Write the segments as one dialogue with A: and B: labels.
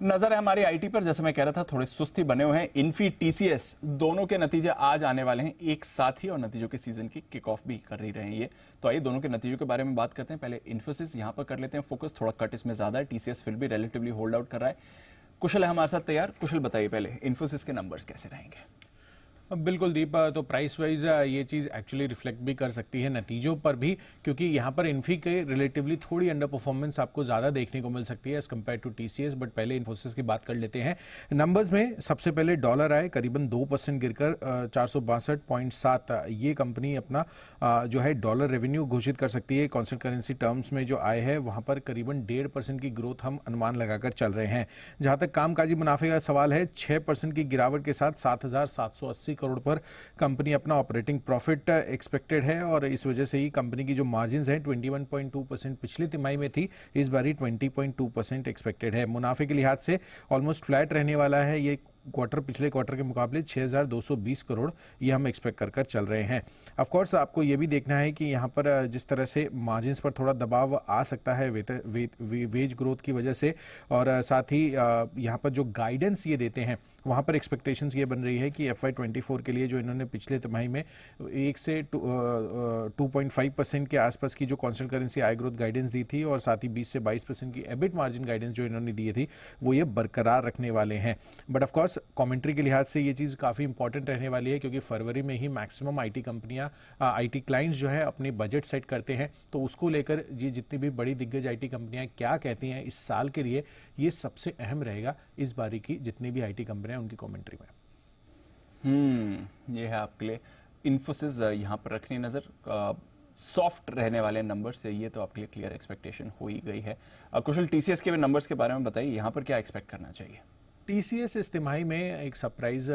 A: नजर है हमारी आईटी पर। जैसे मैं कह रहा था, थोड़े सुस्ती बने हुए हैं। इन्फी, टीसीएस दोनों के नतीजे आज आने वाले हैं एक साथ ही, और नतीजों के सीजन की किक ऑफ भी कर ही रहे हैं ये। तो आइए दोनों के नतीजों के बारे में बात करते हैं। पहले इन्फोसिस यहां पर कर लेते हैं फोकस, थोड़ा कट इसमें ज्यादा है। टीसीएस फिर भी रिलेटिवली होल्ड आउट कर रहा है। कुशल है हमारे साथ तैयार। कुशल बताइए पहले इन्फोसिस के नंबर्स कैसे रहेंगे?
B: बिल्कुल दीप, तो प्राइस वाइज ये चीज़ एक्चुअली रिफ्लेक्ट भी कर सकती है नतीजों पर भी, क्योंकि यहाँ पर इन्फी के रिलेटिवली थोड़ी अंडर परफॉर्मेंस आपको ज़्यादा देखने को मिल सकती है as compare to TCS. But पहले इन्फोसिस की बात कर लेते हैं। नंबर्स में सबसे पहले डॉलर आए करीबन 2% गिरकर 462.7। ये कंपनी अपना जो है डॉलर रेवेन्यू घोषित कर सकती है। कॉन्स्टेंट करेंसी टर्म्स में जो आए है वहाँ पर करीबन 1.5% की ग्रोथ हम अनुमान लगाकर चल रहे हैं। जहाँ तक कामकाजी मुनाफे का सवाल है, 6% की गिरावट के साथ 7,780 करोड़ पर कंपनी अपना ऑपरेटिंग प्रॉफिट एक्सपेक्टेड है, और इस वजह से ही कंपनी की जो मार्जिन्स हैं 21.2% पिछली तिमाही में थी, इस बारी 20.2% एक्सपेक्टेड है। मुनाफे के लिहाज से ऑलमोस्ट फ्लैट रहने वाला है ये क्वार्टर, पिछले क्वार्टर के मुकाबले 6,220 करोड़ ये हम एक्सपेक्ट कर चल रहे हैं। ऑफ कोर्स आपको ये भी देखना है कि यहाँ पर जिस तरह से मार्जिन्स पर थोड़ा दबाव आ सकता है वेज ग्रोथ की वजह से, और साथ ही यहाँ पर जो गाइडेंस ये देते हैं वहाँ पर एक्सपेक्टेशंस ये बन रही है कि FY24 के लिए जो इन्होंने पिछले तिमाही में 1 से 2.5% के आसपास की जो कॉन्स्टेंट करेंसी आय ग्रोथ गाइडेंस दी थी, और साथ ही 20 से 22% की एबिट मार्जिन गाइडेंस जो इन्होंने दी थी, वो ये बरकरार रखने वाले हैं। बट ऑफ कोर्स कमेंट्री के लिहाज से ये चीज़ काफ़ी इंपॉर्टेंट रहने वाली है, क्योंकि फरवरी में ही मैक्सिमम आईटी कंपनियां, आईटी क्लाइंट्स जो है अपने बजट सेट करते हैं। तो उसको लेकर ये जितनी भी बड़ी दिग्गज आईटी कंपनियां क्या कहती हैं इस साल के लिए, ये सबसे अहम रहेगा इस बारी की जितनी भी आईटी कंपनियां उनकी कमेंट्री में।
A: ये है आपके लिए इन्फोसिस यहाँ पर रखनी नजर। सॉफ्ट रहने वाले नंबर से ये तो आपके लिए क्लियर एक्सपेक्टेशन हो ही गई है। कुशल, टीसीएस के भी नंबर्स के बारे में बताइए, यहाँ पर क्या एक्सपेक्ट करना चाहिए?
B: टीसीएस इस तिमाही में एक सरप्राइज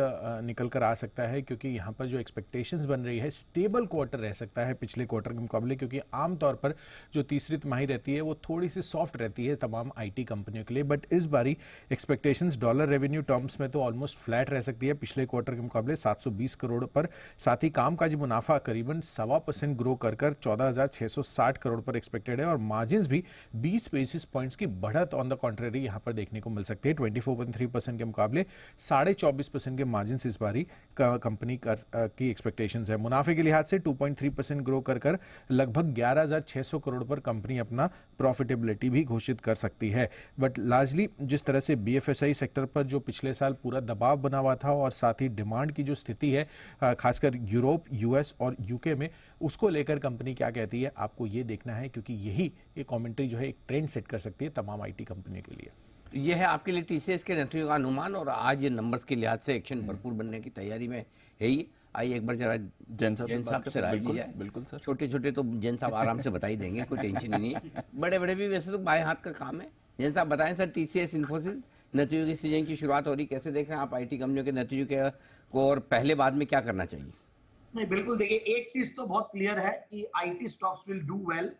B: निकल कर आ सकता है, क्योंकि यहाँ पर जो एक्सपेक्टेशंस बन रही है स्टेबल क्वार्टर रह सकता है पिछले क्वार्टर के मुकाबले, क्योंकि आमतौर पर जो तीसरी तिमाही रहती है वो थोड़ी सी सॉफ्ट रहती है तमाम आईटी कंपनियों के लिए। बट इस बारी एक्सपेक्टेशंस डॉलर रेवेन्यू टर्म्स में तो ऑलमोस्ट फ्लैट रह सकती है पिछले क्वार्टर के मुकाबले 720 करोड़ पर। साथ ही कामकाजी मुनाफा करीबन 1.25% ग्रो कर 14,660 करोड़ पर एक्सपेक्टेड है, और मार्जिन भी 20 बेसिस पॉइंट्स की बढ़त ऑन द कॉन्ट्रेरी यहाँ पर देखने को मिल सकती है। 24.3% के मुकाबले 24.5% के मार्जिन इस बारी कंपनी की एक्सपेक्टेशंस है। मुनाफे के लिहाज से 2.3% ग्रो कर लगभग 11,600 करोड़ पर कंपनी अपना प्रॉफिटेबिलिटी भी घोषित कर सकती है। बट लार्जली जिस तरह से बीएफएसआई सेक्टर पर जो पिछले साल पूरा दबाव बना हुआ था, और साथ ही डिमांड की जो स्थिति है खासकर यूरोप, यूएस और यूके में, उसको लेकर कंपनी क्या कहती है आपको ये देखना है, क्योंकि यही एक कमेंट्री जो है एक ट्रेंड सेट कर सकती है तमाम आईटी कंपनियों के लिए।
C: ये है आपके लिए टीसीएस के नतीजों का अनुमान, और आज ये नंबर्स के लिहाज से एक्शन भरपूर बनने की तैयारी में है ही। आइए एक बार जरा जैन साहब से राय ली जाए।
A: बिल्कुल सर।
C: छोटे छोटे तो जैन साहब आराम से बता ही देंगे, कोई टेंशन ही नहीं है। बड़े बड़े भी वैसे तो बाएं हाथ का काम है। जैन साहब बताएं सर, टीसीएस इन्फोसिस नतीजों की सीजन की शुरुआत हो रही, कैसे देख रहे हैं आप आईटी कंपनियों के नतीजों के को, और पहले बाद में क्या करना चाहिए?
D: नहीं, बिल्कुल देखिए, एक चीज तो बहुत क्लियर है कि IT stocks will do well,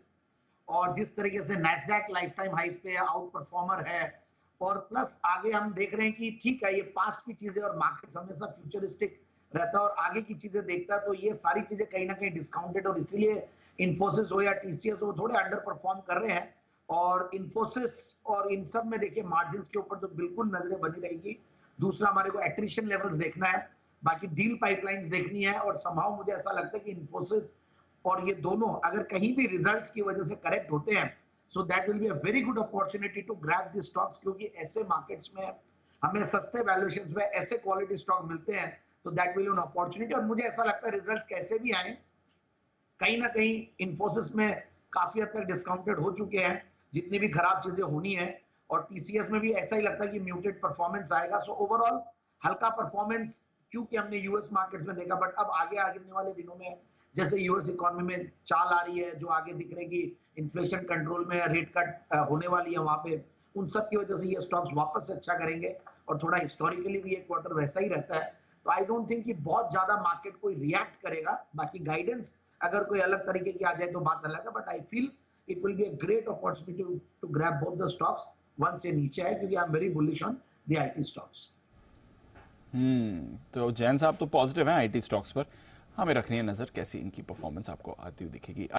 D: और जिस तरीके से नैस्डैक लाइफ टाइम हाइस पे आउट परफॉर्मर है, और प्लस आगे हम देख रहे हैं कि ठीक है ये पास्ट की चीजें, और मार्केट हमेशा फ्यूचरिस्टिक रहता है और आगे की चीजें देखता है, तो ये सारी चीजें कहीं ना कहीं डिस्काउंटेड, और इसीलिए इन्फोसिस हो या टीसीएस हो थोड़े अंडर परफॉर्म कर रहे हैं। और इन्फोसिस और इन सब में देखिए मार्जिन के ऊपर तो बिल्कुल नजरें बनी रहेगी। दूसरा, हमारे को एट्रिशन लेवल्स देखना है, बाकी डील पाइपलाइंस देखनी है, और संभव मुझे ऐसा लगता है कि इन्फोसिस और ये दोनों अगर कहीं भी रिजल्ट्स की वजह से करेक्ट होते हैं, so that will be a very good opportunity to grab the stocks, क्योंकि ऐसे मार्केट्स में हमें सस्ते वैल्यूएशंस में ऐसे क्वालिटी स्टॉक मिलते हैं, तो that will be an opportunity। और मुझे ऐसा लगता है रिजल्ट्स कैसे भी आए, कहीं ना कहीं इन्फोसिस में काफी हद तक डिस्काउंटेड हो चुके हैं जितनी भी खराब चीजें होनी है, और टीसीएस में भी ऐसा ही लगता है कि म्यूटेड परफॉर्मेंस आएगा। सो ओवरऑल हल्का परफॉर्मेंस क्योंकि हमने यूएस मार्केट्स में देखा, बट अब आगे आने वाले दिनों में जैसे यूएस इकोनॉमी में चाल आ रही है, जो आगे दिख रही है कि इन्फ्लेशन कंट्रोल में रेट कट होने वाली है वहां पे, उन सब की वजह से ये स्टॉक्स वापस से अच्छा करेंगे, और थोड़ा हिस्टोरिकली भी एक क्वार्टर वैसा ही रहता है। तो आई डोंट थिंक कि बहुत ज्यादा मार्केट कोई रिएक्ट करेगा। बाकी गाइडेंस अगर कोई अलग तरीके की आ जाए तो बात अलग है, but I feel it will be a great opportunity to grab both the stocks once ये नीचे आए, क्योंकि I am very bullish on the IT stocks.
A: तो जैन साहब तो पॉजिटिव हैं आईटी स्टॉक्स पर, हमें रखनी है नजर कैसी इनकी परफॉर्मेंस आपको आती हुई दिखेगी।